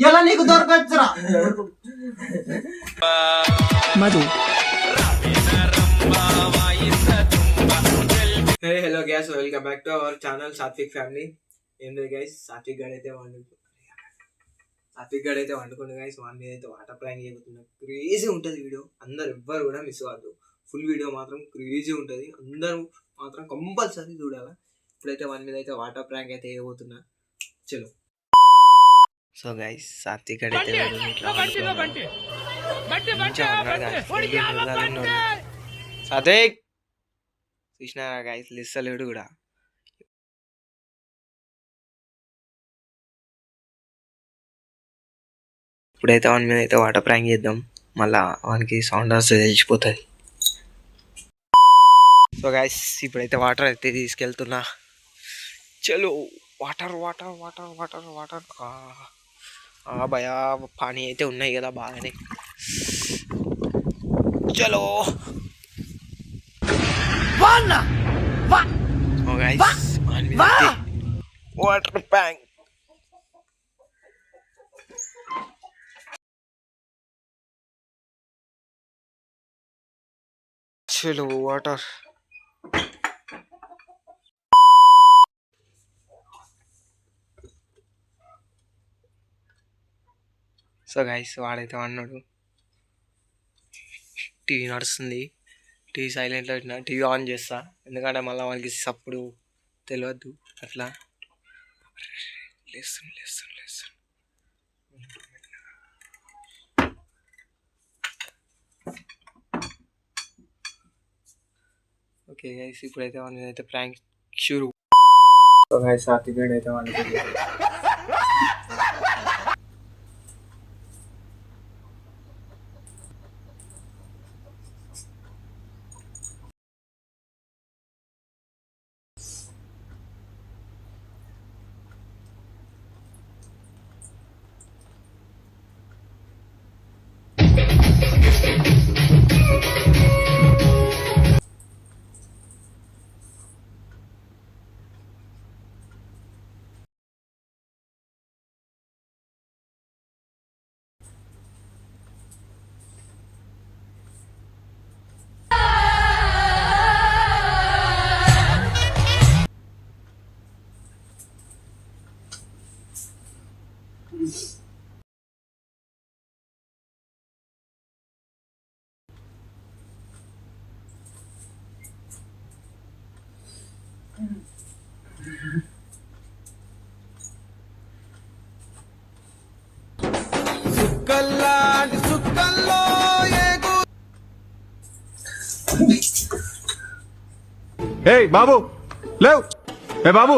ఇలా నీకు దొరకచ్చురా Madhu. Hey hello guys, welcome back to our channel Satvik family. ఏం లేదు గైస్, సాత్విక్ గడ్ అయితే వండుకుంటు గైస్. వాడి మీద అయితే వాటర్ ప్లాంక్ చేయబోతున్నా. క్రేజీ ఉంటుంది వీడియో, అందరు ఎవ్వరు కూడా మిస్ అవ్వద్దు. ఫుల్ వీడియో మాత్రం క్రేజీ ఉంటుంది, అందరూ మాత్రం కంపల్సరీ చూడాలి. ఇప్పుడైతే వాడి మీద అయితే వాటర్ ప్లాంక్ అయితే వేయబోతున్నా. చలో. సో గైస్, సాత్విక్ గడ్ అయితే సాత్విక్ చూసినారా గైస్, లిస్తలేడు కూడా. ఇప్పుడైతే వాని మీద అయితే వాటర్ ప్రాంక్ చేద్దాం, మళ్ళా వానికి సౌండ్ వస్తే తెలిసిపోతుంది. సో గైస్, ఇప్పుడైతే వాటర్ అయితే తీసుకెళ్తున్నా. చలో. Water water water water water భయా పానీ అయితే ఉన్నాయి కదా బాగానే. చలో. వాటర్ ప్యాంక్. చలో వాటర్. సో గైస్, వాడైతే అన్నాడు. టీవీ నడుస్తుంది, టీవీ సైలెంట్లో పెట్టిన. టీవీ ఆన్ చేస్తా, ఎందుకంటే మళ్ళీ వాళ్ళకి సప్పుడు తెలియద్దు అట్లా. లేస్తుంది లేస్తుంది లేస్తుంది. ఓకే గైస్, ఇప్పుడైతే వాడిని అయితే ప్రాంక్ షురు. సో గైస్, సాత్విక్ గడ్ అయితే వాడిని బాబు లేవు. బాబు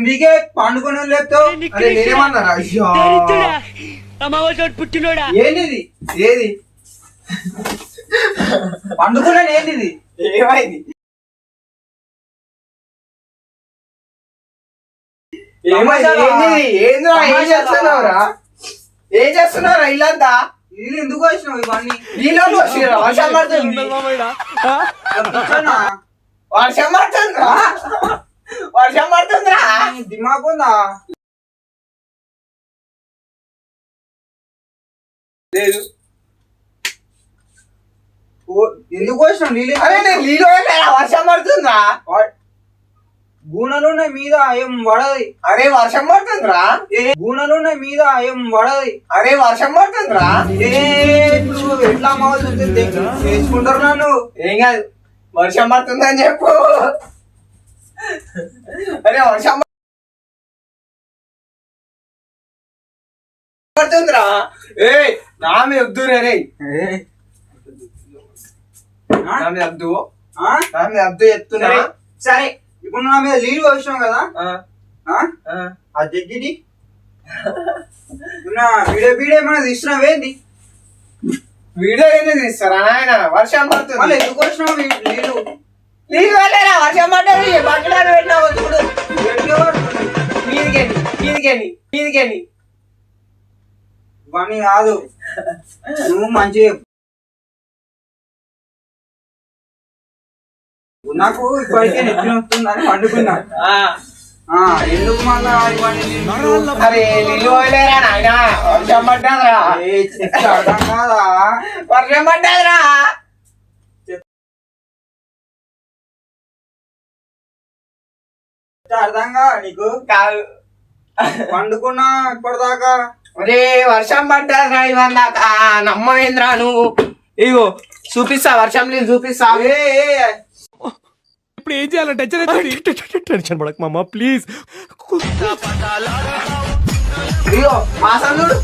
మీకే పండుకొని లేపుతావు. నేనేమన్నారా? పుట్టినోడా ఏంటిది? ఏది పండుకున్నాను? ఏంటిది? ఏమైంది? ఏం చేస్తున్నావురా? ఇల్లంతా ఇది ఎందుకు వచ్చినావు? ఇవన్నీ వర్షం పడుతుంది, వర్షం పడుతుందిరా. దిమాకుందా? లేదు. ఎందుకు వచ్చినావు? నీళ్ళు నీళ్ళు వర్షం పడుతుందా? గూనలున్నాయి మీద ఏం పడది. అరే వర్షం పడుతుందిరా. గూనలున్నాయి మీద ఏం పడది. అరే వర్షం పడుతుందిరా. ఇప్పుడు ఎట్లా అమ్మవచ్చు చేసుకుంటారు నన్ను. ఏం కాదు, వర్షం పడుతుందని చెప్పు. అరే వర్షం పడుతుందిరా. ఏ నా మీద వద్దు రే, నా మీద వద్దు, నా మీద వద్దు చెప్తున్నా. సరే, ఇప్పుడు నా మీద నీళ్ళు వచ్చినావు కదా, ఆ జగ్గిడి వీడియో వీడియో ఏమన్నా తీస్తున్నావేంది? వీడియో ఎందుకు తీస్తారా నాయన? వర్షం పడుతుంది. మళ్ళీ ఎందుకు వచ్చినావు నీళ్ళు? నీకు వెళ్ళారా? వర్షం పడ్డది, బట్టలు పెట్టినావు చూడు. మీదికెళ్ళి పని కాదు, నువ్వు మంచిగా నాకు ఇప్పటికే నెత్తి వస్తుందని పండుకున్నా. ఎందుకు మళ్ళా అరే నీళ్ళు పోయలేరా నాయన? వర్షం పడ్డాదిరా. అర్థం కాదా? వర్షం పడ్డాదిరా. అర్థం కాదా నీకు? కాదు, పండుకున్నా ఇప్పటిదాకా. ఒరే వర్షం పడ్డాదిరా ఇవాళ దాకా. నమ్మవేంద్రా నువ్వు? ఇగో చూపిస్తా, వర్షం నీళ్ళు చూపిస్తా. ఇప్పుడు ఏం చేయాలంటే టెన్షన్ పడక మామ ప్లీజ్. ఇగో వాసన చూడు.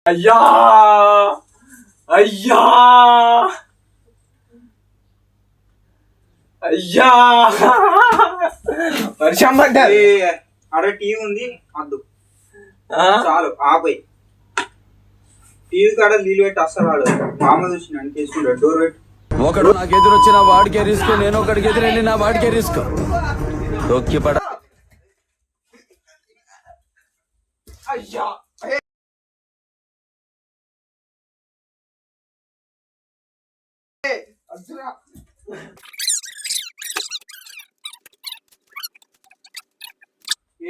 అయ్యా అయ్యా అయ్యా వర్షం పడ్డది. అరే టీవీ ఉంది అద్దు చాలు ఆపై. టీవీ కాడ నీళ్ళు పెట్టి అస్సలు వాడు మామ చూసి నన్ను తీసుకుంటాడు. డోర్ పెట్టి ఒకడు నాకు ఎదురొచ్చిన వాడికే రిస్క్, నేను ఒకడికి ఎదురెళ్ళి నా వాడికే రిస్క్. రొక్కి పడ అయ్యా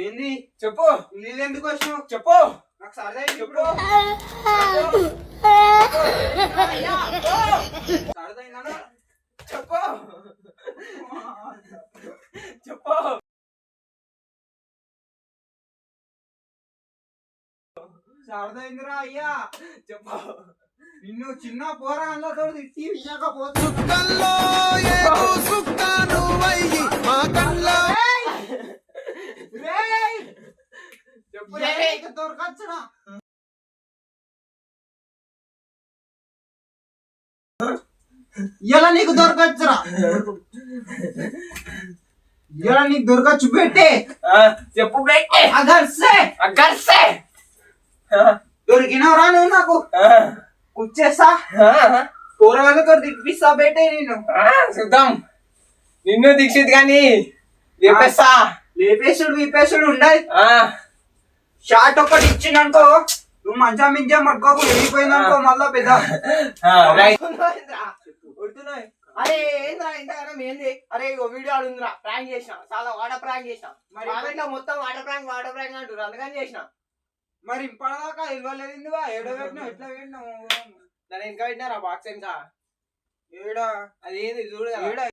ఏంది చెప్పు, నీళ్ళు ఎందుకు వచ్చినావు? చెప్పు, నాకు సరదా చెప్పు. సరదా అయిందన్నా? చెప్పు చెప్పు. సరదా అయిందిరా అయ్యా. చెప్పు. నిన్ను చిన్న పోరాళ్ళతో తిట్టి వియ్యకపోతే దొరకచ్చురా. ఇలా నీకు దొరకచ్చురా, ఇలా నీకు దొరకచ్చు. పెట్టే చెప్పు పెట్టే. అగర్సే అగ్గర్సే దొరికినవరా నువ్వు? నాకు వచ్చేస్తా పోరాళ్ళతో తిప్పిస్తా. పెట్టే నేను చూద్దాం. నిన్ను దీక్షిత్ గాని లేపేస్తా. లేపేసుడు విపేసుడు ఉండదు. షార్ట్ ఒకటి ఇచ్చిననుకో, నువ్వు మంచం మించా మట్టుకోకు, వెళ్ళిపోయిందనుకో మళ్ళా పెద్ద. అరే ఏంద్రా ఇంతగానం ఏంది? అరే వీడియో ఆడుందిరా, ప్రాంక్ చేసిన, చాలా వాటర్ ప్రాంక్ చేసిన. మరి మొత్తం వాటర్ ప్రాంక్ అంటారు, అందుకని చేసిన. మరి ఇప్పటిదాకా ఇవ్వలేదు. ఏడో పెట్టినావు, ఎట్లా పెట్టినావు? దాని ఇంకా పెట్టినారా బాక్స్ ఇంకా? ఏడా అది ఏంది చూడు కదా.